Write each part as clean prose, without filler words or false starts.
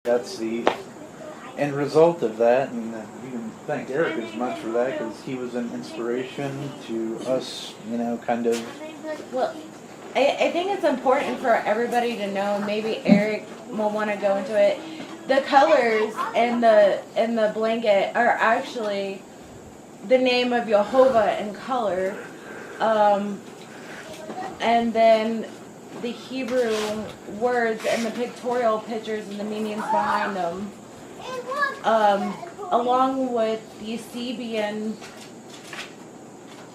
That's the end result of that, and you can thank Eric as much for that because he was an inspiration to us, kind of. Well, I think it's important for everybody to know. Maybe Eric will want to go into it. The colors in the blanket are actually the name of Jehovah in color, and then the Hebrew words and the pictorial pictures and the meanings behind them, along with the Sabian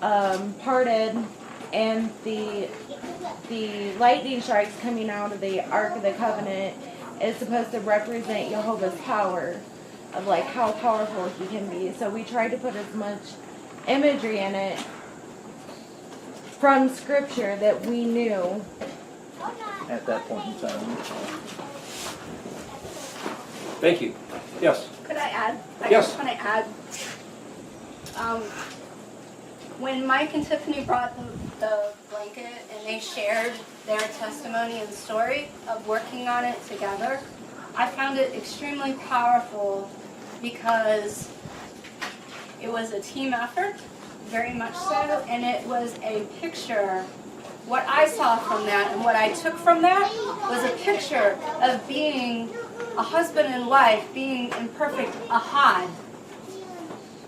parted and the lightning strikes coming out of the Ark of the Covenant is supposed to represent Jehovah's power, of like how powerful he can be. So we tried to put as much imagery in it from scripture that we knew At that point in time. Thank you. Yes. Could I add? I Yes. just want to add. When Mike and Tiffany brought the blanket and they shared their testimony and story of working on it together, I found it extremely powerful because it was a team effort, very much so, and it was a picture. What I saw from that and what I took from that was a picture of being a husband and wife, being in perfect ahad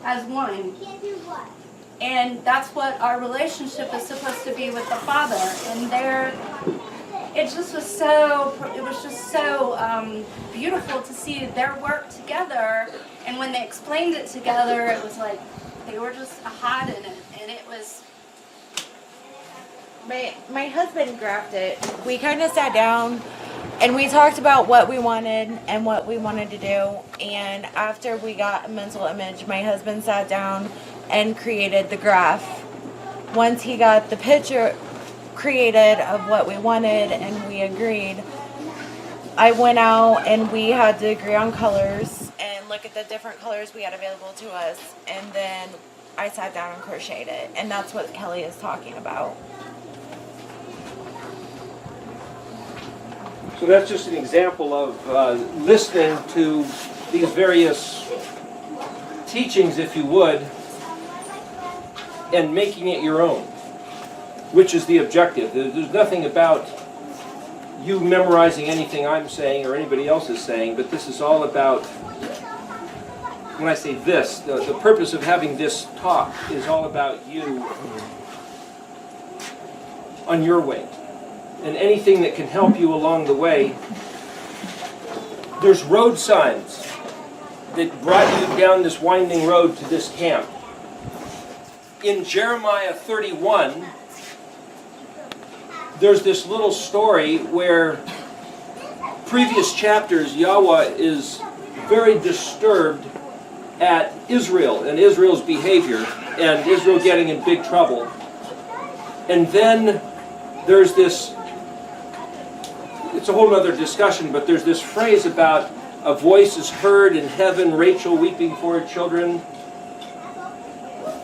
as one. And that's what our relationship is supposed to be with the Father. And it was just so beautiful to see their work together. And when they explained it together, it was like they were just ahad in it, and it was. My husband graphed it. We kind of sat down and we talked about what we wanted and what we wanted to do. And after we got a mental image, my husband sat down and created the graph. Once he got the picture created of what we wanted and we agreed, I went out and we had to agree on colors and look at the different colors we had available to us. And then I sat down and crocheted it. And that's what Kelly is talking about. So that's just an example of listening to these various teachings, if you would, and making it your own, which is the objective. There's nothing about you memorizing anything I'm saying or anybody else is saying, but this is all about, when I say this, the purpose of having this talk is all about you on your way. And anything that can help you along the way. There's road signs that brought you down this winding road to this camp. In Jeremiah 31, there's this little story where previous chapters, Yahweh is very disturbed at Israel and Israel's behavior and Israel getting in big trouble. And then there's this, it's a whole other discussion, but there's this phrase about a voice is heard in heaven, Rachel weeping for her children.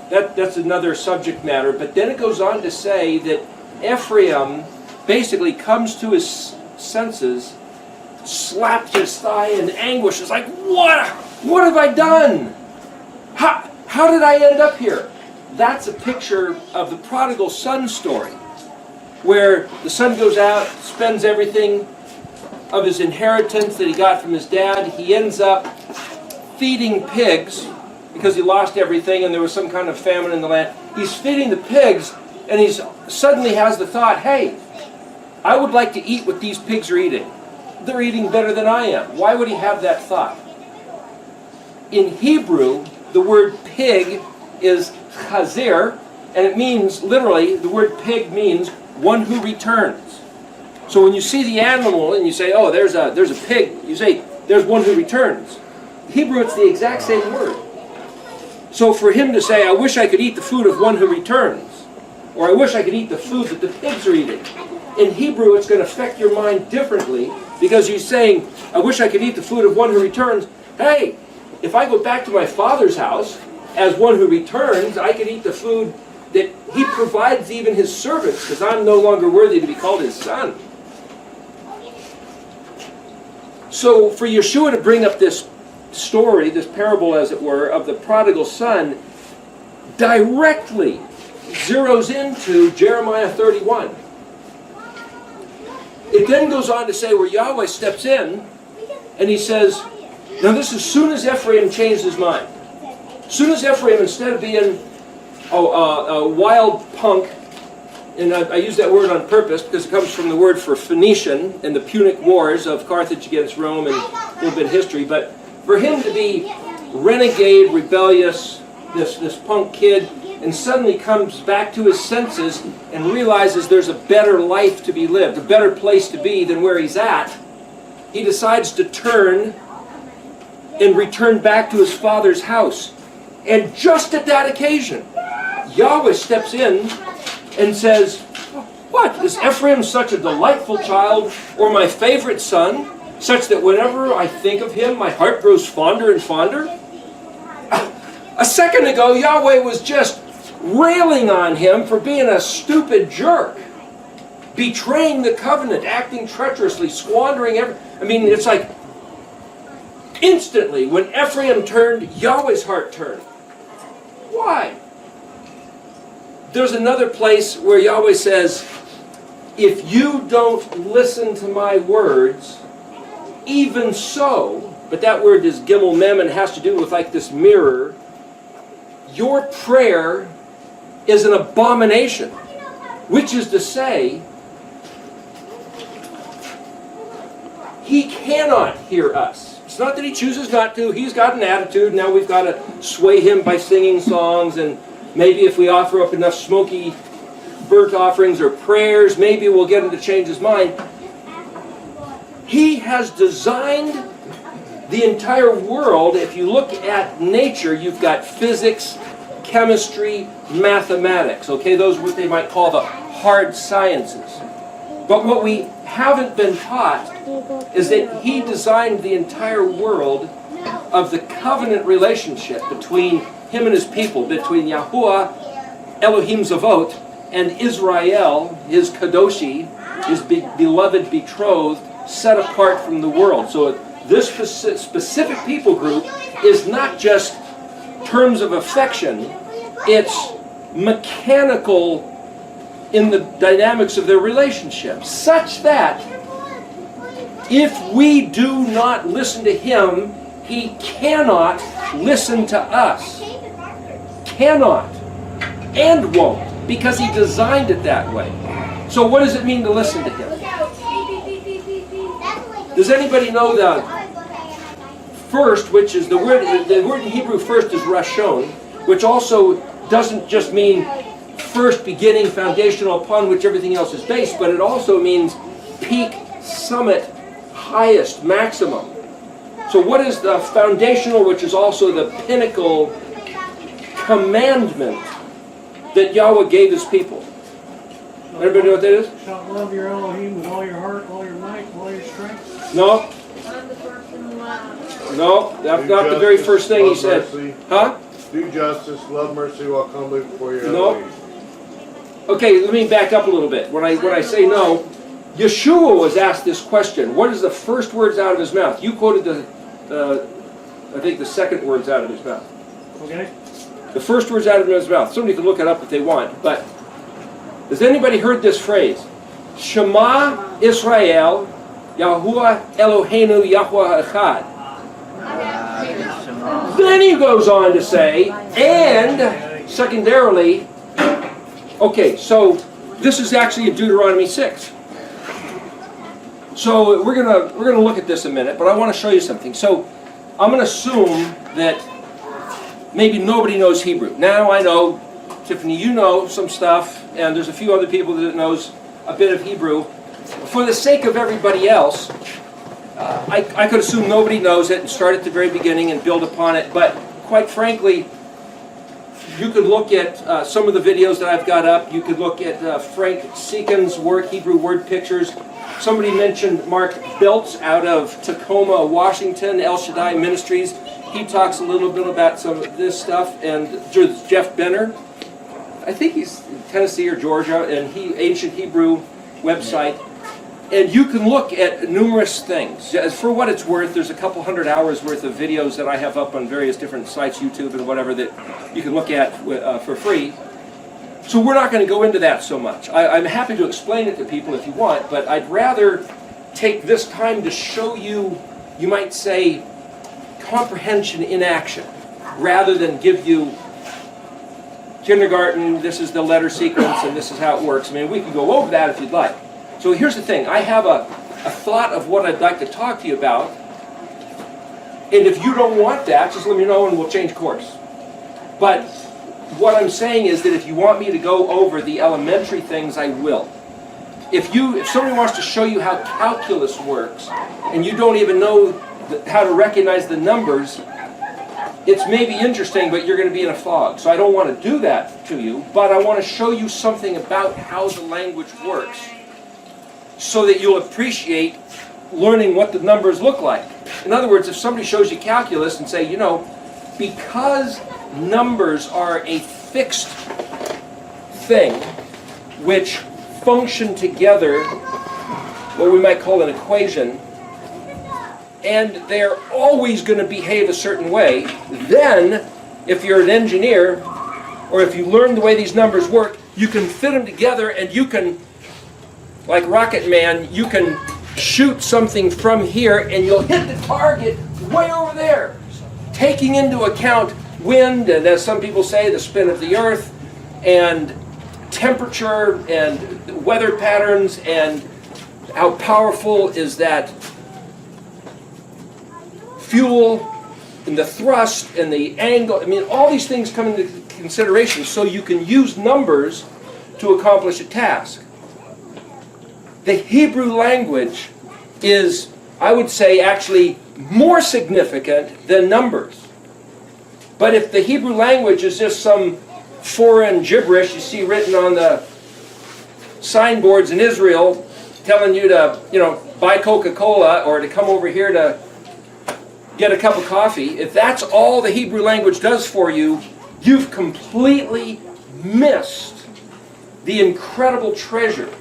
That's another subject matter. But then it goes on to say that Ephraim basically comes to his senses, slaps his thigh in anguish. It's like, what have I done? How did I end up here? That's a picture of the prodigal son story, where the son goes out, spends everything of his inheritance that he got from his dad. He ends up feeding pigs because he lost everything and there was some kind of famine in the land. He's feeding the pigs and he suddenly has the thought, hey, I would like to eat what these pigs are eating. They're eating better than I am. Why would he have that thought? In Hebrew, the word pig is chazir, and it means, literally, the word pig means one who returns. So when you see the animal and you say, oh, there's a pig, you say, there's one who returns. In Hebrew, it's the exact same word. So for him to say, I wish I could eat the food of one who returns, or I wish I could eat the food that the pigs are eating, in Hebrew, it's going to affect your mind differently, because he's saying, I wish I could eat the food of one who returns. Hey, if I go back to my father's house as one who returns, I can eat the food that he provides even his servants, because I'm no longer worthy to be called his son. So for Yeshua to bring up this story, this parable as it were, of the prodigal son, directly zeroes into Jeremiah 31. It then goes on to say where Yahweh steps in and he says, now this is as soon as Ephraim changed his mind. As soon as Ephraim, instead of being a wild punk, and I use that word on purpose because it comes from the word for Phoenician and the Punic Wars of Carthage against Rome and a little bit of history, but for him to be renegade, rebellious, this punk kid, and suddenly comes back to his senses and realizes there's a better life to be lived, a better place to be than where he's at, he decides to turn and return back to his father's house. And just at that occasion, Yahweh steps in and says, what, is Ephraim such a delightful child, or my favorite son, such that whenever I think of him, my heart grows fonder and fonder? A second ago, Yahweh was just railing on him for being a stupid jerk, betraying the covenant, acting treacherously, squandering everything. I mean, it's like instantly, when Ephraim turned, Yahweh's heart turned. Why? There's another place where Yahweh says, if you don't listen to my words, even so, but that word is gimel mem and has to do with like this mirror, your prayer is an abomination. Which is to say, he cannot hear us. It's not that he chooses not to. He's got an attitude. Now we've got to sway him by singing songs, and maybe if we offer up enough smoky burnt offerings or prayers, maybe we'll get him to change his mind. He has designed the entire world. If you look at nature, you've got physics, chemistry, mathematics. Okay, those are what they might call the hard sciences. But what we haven't been taught is that he designed the entire world of the covenant relationship between him and his people, between Yahuwah, Elohim Zavot, and Israel, his Kadoshi, his beloved betrothed, set apart from the world. So this specific people group is not just terms of affection, it's mechanical in the dynamics of their relationship, such that if we do not listen to him, he cannot listen to us. Cannot. And won't, because he designed it that way. So what does it mean to listen to him? Does anybody know the first, which is the word in Hebrew first is Rashon, which also doesn't just mean first, beginning, foundational, upon which everything else is based, but it also means peak, summit, highest, maximum. So what is the foundational, which is also the pinnacle commandment that Yahweh gave his people? Everybody know what that is? Shall love your Elohim with all your heart, all your might, all your strength. No. No, that's not the very first thing he said. Huh? Do justice, love mercy, walk humbly before your No. Elohim. Okay, let me back up a little bit. When I say no, Yeshua was asked this question. What is the first words out of his mouth? You quoted I think the second words out of his mouth. Okay? The first words out of his mouth. Somebody can look it up if they want. But has anybody heard this phrase? Shema Israel, Yahuwah Eloheinu Yahuwah Echad. Then he goes on to say, and secondarily, okay, so this is actually in Deuteronomy 6. So we're gonna look at this a minute, but I want to show you something. So I'm going to assume that maybe nobody knows Hebrew. Now I know, Tiffany, you know some stuff, and there's a few other people that knows a bit of Hebrew. For the sake of everybody else, I could assume nobody knows it and start at the very beginning and build upon it, but quite frankly, you could look at some of the videos that I've got up. You could look at Frank Seekin's work, Hebrew Word Pictures. Somebody mentioned Mark Belts out of Tacoma, Washington, El Shaddai Ministries. He talks a little bit about some of this stuff. And Jeff Benner, I think he's in Tennessee or Georgia, and Ancient Hebrew website. And you can look at numerous things. For what it's worth, there's a couple hundred hours worth of videos that I have up on various different sites, YouTube and whatever, that you can look at for free. So we're not going to go into that so much. I'm happy to explain it to people if you want, but I'd rather take this time to show you, you might say, comprehension in action, rather than give you kindergarten, this is the letter sequence and this is how it works. I mean, we can go over that if you'd like. So here's the thing. I have a thought of what I'd like to talk to you about. And if you don't want that, just let me know and we'll change course. But what I'm saying is that if you want me to go over the elementary things, I will. If somebody wants to show you how calculus works, and you don't even know how to recognize the numbers, it's maybe interesting, but you're going to be in a fog. So I don't want to do that to you, but I want to show you something about how the language works, so that you'll appreciate learning what the numbers look like. In other words, if somebody shows you calculus and say, you know, because numbers are a fixed thing which function together, what we might call an equation, and they're always going to behave a certain way, then if you're an engineer or if you learn the way these numbers work, you can fit them together and you can, like Rocket Man, you can shoot something from here and you'll hit the target way over there, taking into account wind, and as some people say, the spin of the earth, and temperature, and weather patterns, and how powerful is that fuel, and the thrust, and the angle. I mean, all these things come into consideration, so you can use numbers to accomplish a task. The Hebrew language is, I would say, actually more significant than numbers. But if the Hebrew language is just some foreign gibberish you see written on the signboards in Israel telling you to, buy Coca-Cola or to come over here to get a cup of coffee, if that's all the Hebrew language does for you, you've completely missed the incredible treasure.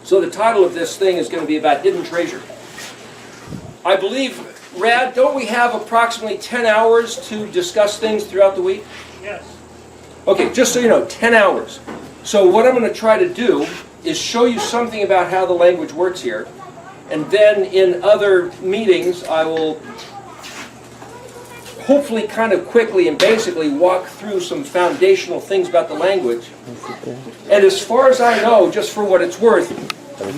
So the title of this thing is going to be about hidden treasure. I believe, Rad, don't we have approximately 10 hours to discuss things throughout the week? Yes. Okay, just so you know, 10 hours. So what I'm going to try to do is show you something about how the language works here. And then in other meetings, I will hopefully kind of quickly and basically walk through some foundational things about the language. And as far as I know, just for what it's worth,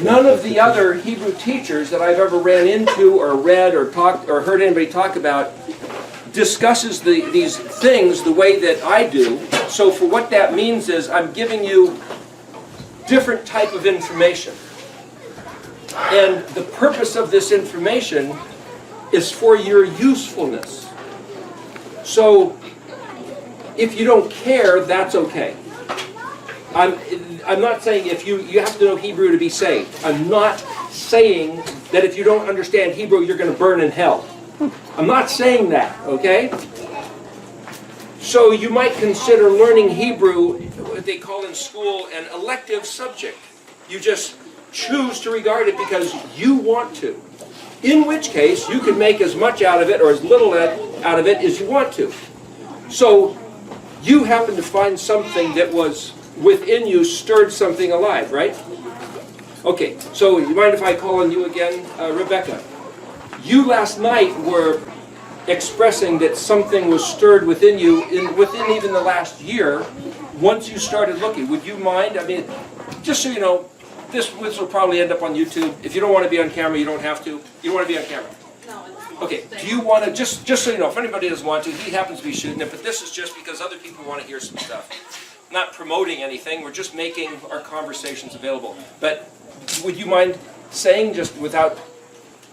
none of the other Hebrew teachers that I've ever ran into or read or talked or heard anybody talk about discusses these things the way that I do. So for what that means is I'm giving you different type of information. And the purpose of this information is for your usefulness. So if you don't care, that's okay. I'm not saying if you have to know Hebrew to be saved. I'm not saying that if you don't understand Hebrew, you're going to burn in hell. I'm not saying that, okay? So you might consider learning Hebrew, what they call in school, an elective subject. You just choose to regard it because you want to. In which case, you can make as much out of it or as little out of it as you want to. So you happen to find something that was within you, stirred something alive, right? Okay, so you mind if I call on you again, Rebecca? You last night were expressing that something was stirred within you within even the last year once you started looking. Would you mind? I mean, just so you know, this will probably end up on YouTube. If you don't want to be on camera, you don't have to. You don't want to be on camera? No. Okay, do you want to, just so you know, if anybody doesn't want to, he happens to be shooting it, but this is just because other people want to hear some stuff. Not promoting anything, we're just making our conversations available. But would you mind saying, just without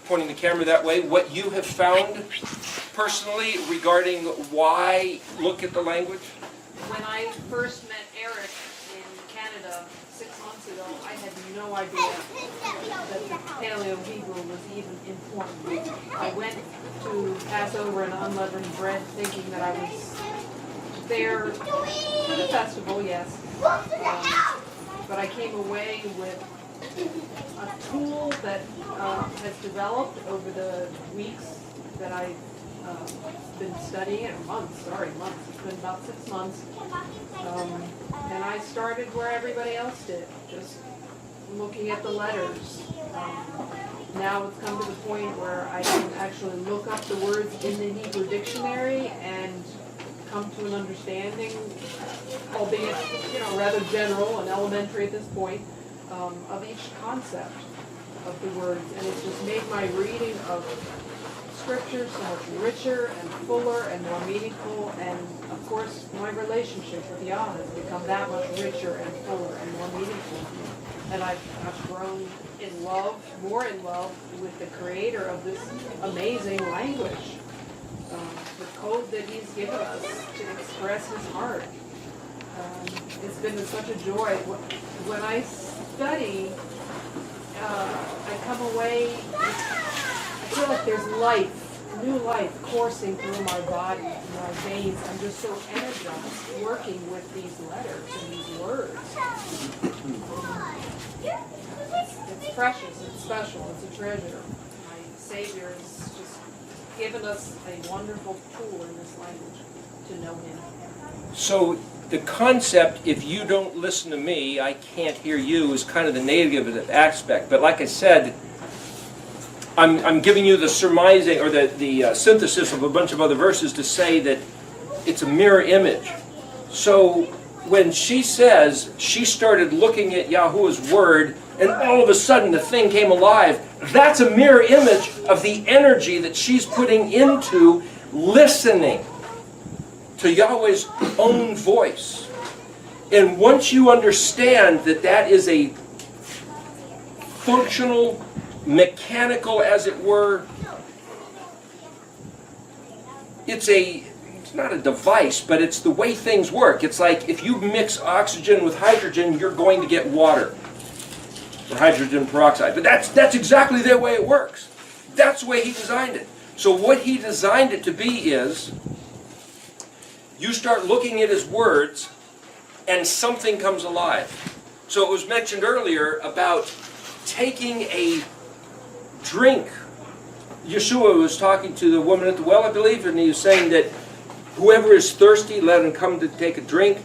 pointing the camera that way, what you have found personally regarding why look at the language? When I first met Eric in Canada 6 months ago, I had no idea that the Paleo-Hebrew was even important. I went to Passover and unleavened bread thinking that I was there for the festival, yes. But I came away with tool that has developed over the weeks that I've been studying it, months, it's been about 6 months. And I started where everybody else did, just looking at the letters. Now it's come to the point where I can actually look up the words in the Hebrew dictionary and come to an understanding, albeit, rather general and elementary at this point, of each concept of the words. And it's just made my reading of Scripture so much richer and fuller and more meaningful. And of course, my relationship with Yah has become that much richer and fuller and more meaningful. And I've grown in love, more in love with the creator of this amazing language. The code that he's given us to express his heart. It's been such a joy. When I study, I come away, I feel like there's life, new life coursing through my body, my veins. I'm just so energized working with these letters and these words. It's precious, it's special, it's a treasure. My Savior has just given us a wonderful tool in this language to know him. So the concept, if you don't listen to me, I can't hear you, is kind of the negative aspect. But like I said, I'm giving you the surmising or the synthesis of a bunch of other verses to say that it's a mirror image. So when she says she started looking at Yahuwah's word and all of a sudden the thing came alive, that's a mirror image of the energy that she's putting into listening to Yahweh's own voice. And once you understand that that is a functional, mechanical, as it were, it's not a device, but it's the way things work. It's like if you mix oxygen with hydrogen, you're going to get water, or hydrogen peroxide. But that's exactly the way it works. That's the way he designed it. So what he designed it to be is, you start looking at his words, and something comes alive. So it was mentioned earlier about taking a drink. Yeshua was talking to the woman at the well, I believe, and he was saying that whoever is thirsty, let him come to take a drink.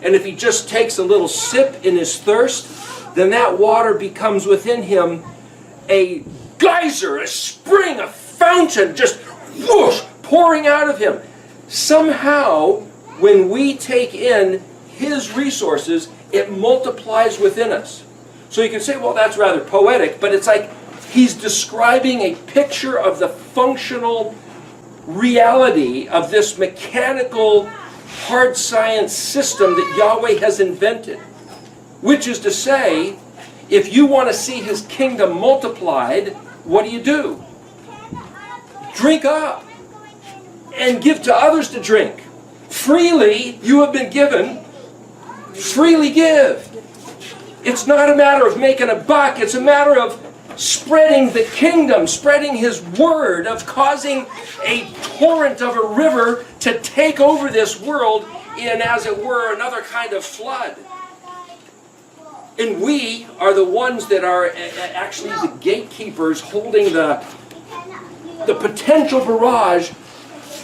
And if he just takes a little sip in his thirst, then that water becomes within him a geyser, a spring, a fountain, just whoosh, pouring out of him. Somehow, when we take in his resources, it multiplies within us. So you can say, well, that's rather poetic, but it's like he's describing a picture of the functional reality of this mechanical hard science system that Yahweh has invented. Which is to say, if you want to see his kingdom multiplied, what do? Drink up and give to others to drink. Freely you have been given, freely give. It's not a matter of making a buck, it's a matter of spreading the kingdom, spreading his word, of causing a torrent of a river to take over this world in, as it were, another kind of flood. And we are the ones that are actually the gatekeepers holding the potential barrage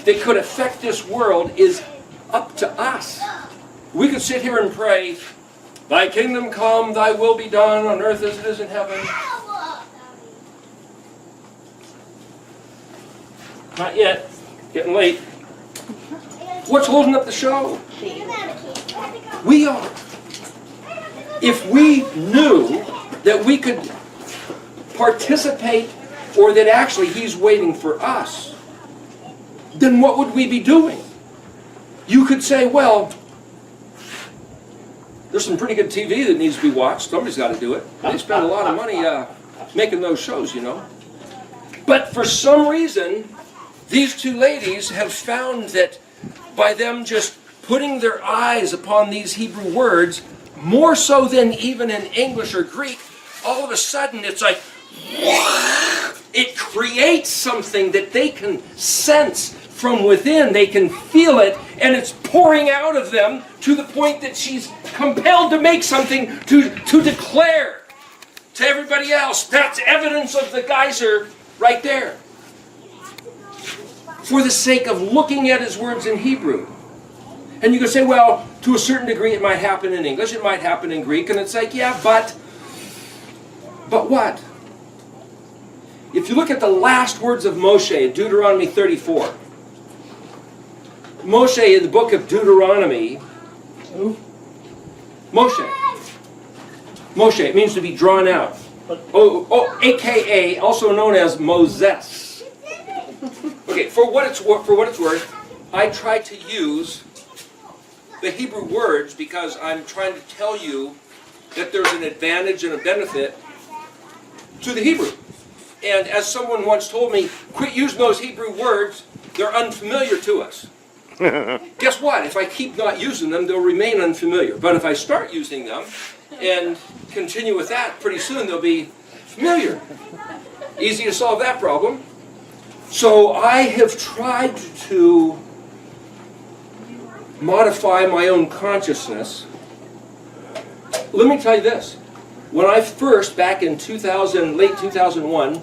that could affect this world is up to us. We could sit here and pray, thy kingdom come, thy will be done on earth as it is in heaven. Not yet. Getting late. What's holding up the show? We are. If we knew that we could participate, or that actually he's waiting for us, then what would we be doing? You could say, well, there's some pretty good TV that needs to be watched. Somebody's got to do it. They spend a lot of money making those shows, you know. But for some reason, these two ladies have found that by them just putting their eyes upon these Hebrew words, more so than even in English or Greek, all of a sudden it's like, it creates something that they can sense from within. They can feel it, and it's pouring out of them to the point that she's compelled to make something to declare. to everybody else. That's evidence of the geyser right there. For the sake of looking at his words in Hebrew. And you can say, well, to a certain degree it might happen in English, it might happen in Greek, and it's like, yeah, but what? If you look at the last words of Moshe in Deuteronomy 34, Moshe in the book of Deuteronomy, Moshe, it means to be drawn out. AKA, also known as Moses. Okay, for what it's worth, I try to use the Hebrew words because I'm trying to tell you that there's an advantage and a benefit to the Hebrew. And as someone once told me, quit using those Hebrew words, they're unfamiliar to us. Guess what? If I keep not using them, they'll remain unfamiliar. But if I start using them and continue with that, pretty soon they'll be familiar. Easy to solve that problem. So I have tried to modify my own consciousness. Let me tell you this. When I first, back in late 2001,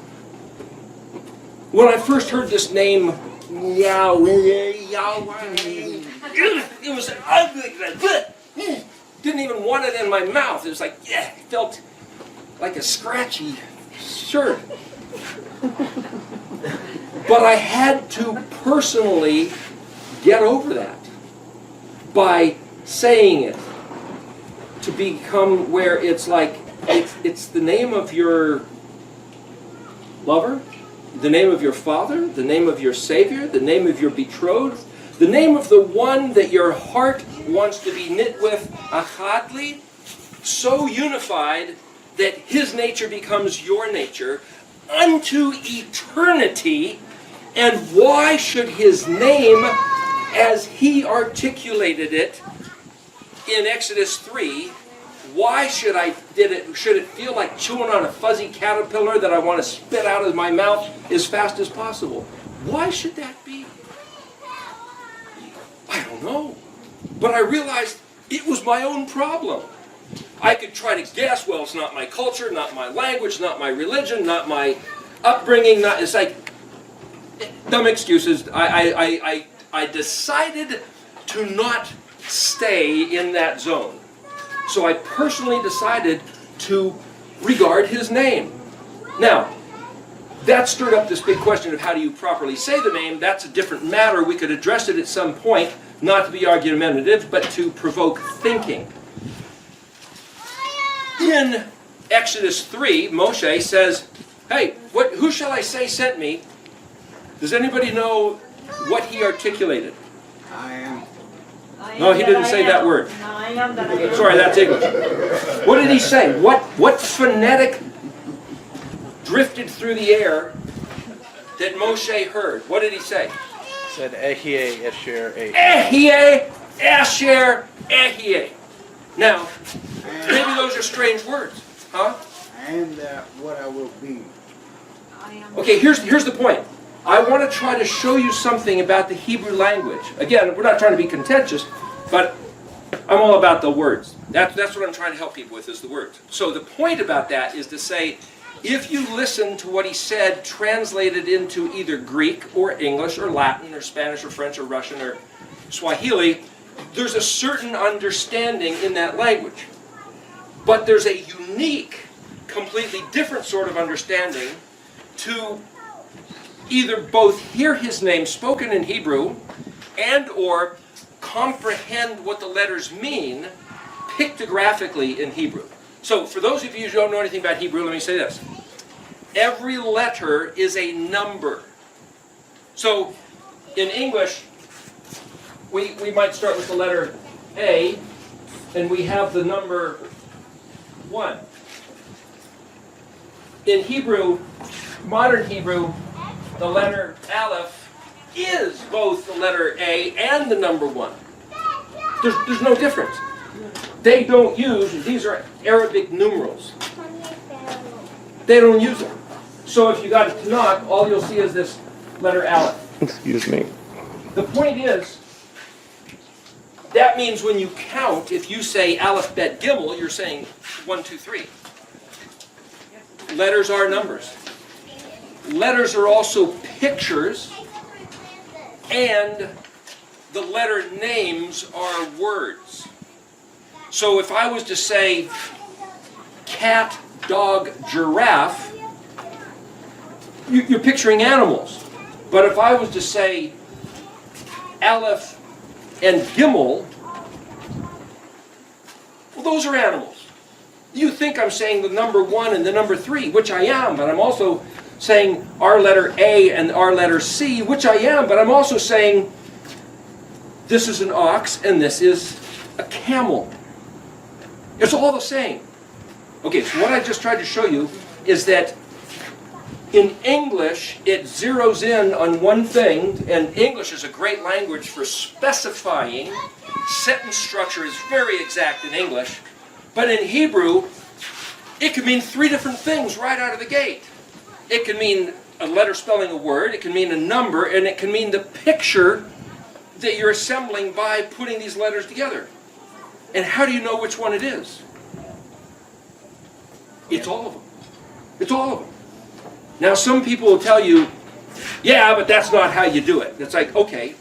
when I first heard this name, Yahweh, it was ugly. Didn't even want it in my mouth. It was like, yeah, it felt like a scratchy shirt. But I had to personally get over that by saying it, to become where it's like, it's the name of your lover, the name of your father, the name of your savior, the name of your betrothed, the name of the one that your heart wants to be knit with, achadli, so unified that his nature becomes your nature unto eternity. And why should his name, as he articulated it in Exodus 3, why should it feel like chewing on a fuzzy caterpillar that I want to spit out of my mouth as fast as possible? Why should that be? I don't know. But I realized it was my own problem. I could try to guess, well, it's not my culture, not my language, not my religion, not my upbringing, it's like, dumb excuses. I decided to not stay in that zone. So I personally decided to regard his name. Now, that stirred up this big question of how do you properly say the name. That's a different matter. We could address it at some point, not to be argumentative, but to provoke thinking. In Exodus 3, Moshe says, hey, who shall I say sent me? Does anybody know what he articulated? I am. No, he didn't say that word. I am that I am. Sorry, that's English. What did he say? What phonetic drifted through the air that Moshe heard? What did he say? He said Ehie, Esher, Eh. Ehie, Asher, Ehie. Now, maybe those are strange words, huh? I am that what I will be. I am. Okay, here's the point. I want to try to show you something about the Hebrew language. Again, we're not trying to be contentious, but I'm all about the words. That's what I'm trying to help people with, is the words. So the point about that is to say, if you listen to what he said translated into either Greek or English or Latin or Spanish or French or Russian or Swahili, there's a certain understanding in that language. But there's a unique, completely different sort of understanding to either both hear his name spoken in Hebrew and or comprehend what the letters mean pictographically in Hebrew. So for those of you who don't know anything about Hebrew, let me say this. Every letter is a number. So in English, we might start with the letter A, and we have the number 1. In Hebrew, modern Hebrew, the letter Aleph is both the letter A and the number 1. There's no difference. They don't use, these are Arabic numerals. They don't use them. So if you got a Tanakh, all you'll see is this letter Aleph. Excuse me. The point is, that means when you count, if you say Aleph Bet Gimel, you're saying 1, 2, 3. letters are numbers. Letters are also pictures, and the letter names are words. So if I was to say cat, dog, giraffe, you're picturing animals. But if I was to say Aleph and Gimel, well, those are animals. You think I'm saying the number 1 and the number 3, which I am, but I'm also saying our letter A and our letter C, which I am, but I'm also saying this is an ox and this is a camel. It's all the same. Okay, so what I just tried to show you is that in English, it zeroes in on one thing, and English is a great language for specifying. Sentence structure is very exact in English. But in Hebrew, it can mean 3 different things right out of the gate. It can mean a letter spelling a word, it can mean a number, and it can mean the picture that you're assembling by putting these letters together. And how do you know which one it is? It's all of them. It's all of them. Now some people will tell you, yeah, but that's not how you do it. It's like, okay,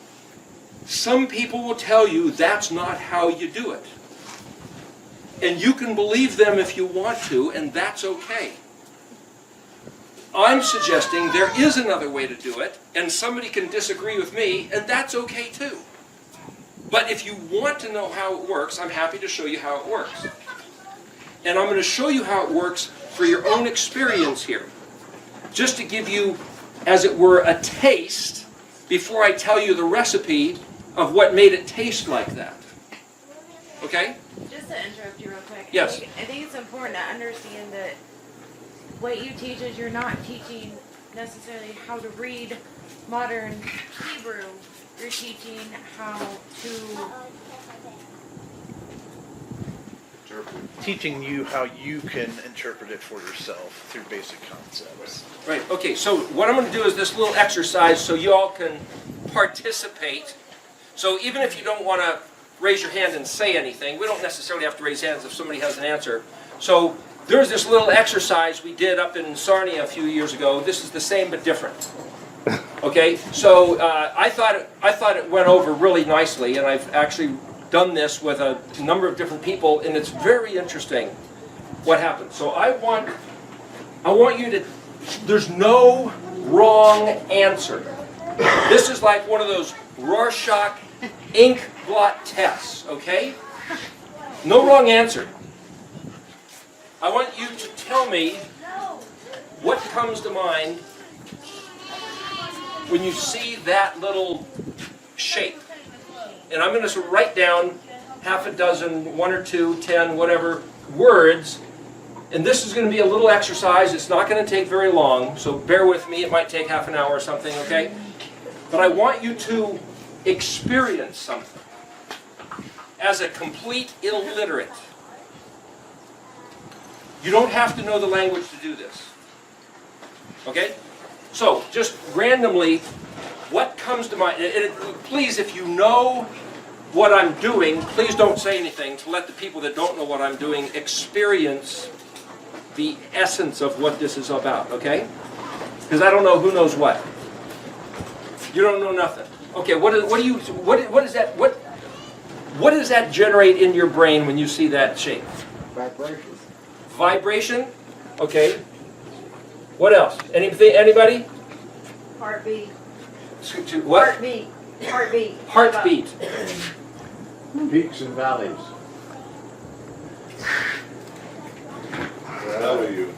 some people will tell you that's not how you do it. And you can believe them if you want to, and that's okay. I'm suggesting there is another way to do it, and somebody can disagree with me, and that's okay too. But if you want to know how it works, I'm happy to show you how it works. And I'm going to show you how it works for your own experience here. Just to give you, as it were, a taste before I tell you the recipe of what made it taste like that. Okay? Just to interrupt you real quick. Yes. I think it's important to understand that what you teach is you're not teaching necessarily how to read modern Hebrew. You're teaching how to... Teaching you how you can interpret it for yourself through basic concepts. Right, okay, so what I'm going to do is this little exercise so you all can participate. So even if you don't want to raise your hand and say anything, we don't necessarily have to raise hands if somebody has an answer. So there's this little exercise we did up in Sarnia a few years ago. This is the same but different. Okay, so I thought it went over really nicely, and I've actually done this with a number of different people, and it's very interesting what happens. So I want you to, there's no wrong answer. This is like one of those Rorschach ink blot tests, okay? No wrong answer. I want you to tell me what comes to mind when you see that little shape. And I'm going to write down half a dozen, 1 or 2, 10, whatever, words. And this is going to be a little exercise. It's not going to take very long, so bear with me. It might take half an hour or something, okay? But I want you to experience something as a complete illiterate. You don't have to know the language to do this. Okay? So, just randomly, what comes to mind? Please, if you know what I'm doing, please don't say anything to let the people that don't know what I'm doing experience the essence of what this is about, okay? Because I don't know who knows what. You don't know nothing. Okay, what does that generate in your brain when you see that shape? Vibration. Vibration? Okay. What else? Anybody? Heartbeat. What? Heartbeat. Heartbeat. Heartbeat. Peaks and valleys. W.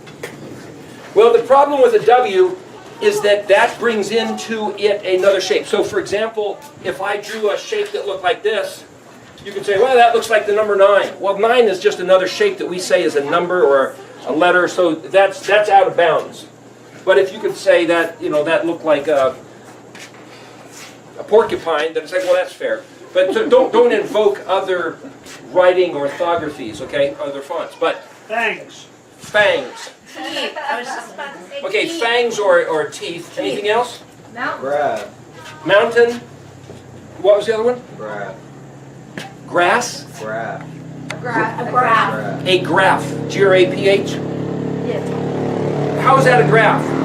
Well, the problem with a W is that brings into it another shape. So, for example, if I drew a shape that looked like this, you could say, well, that looks like the number 9. Well, 9 is just another shape that we say is a number or a letter, so that's out of bounds. But if you could say that, that looked like a porcupine, then it's like, well, that's fair. But so don't invoke other writing orthographies, okay? Other fonts. But Thanks. fangs. Teeth. I was just about to say Okay, teeth. fangs or teeth. Anything else? Mountains. Grab. Mountain. What was the other one? Grab. Grass. Graph. A graph. A graph. Graph. Yeah. how is that a graph?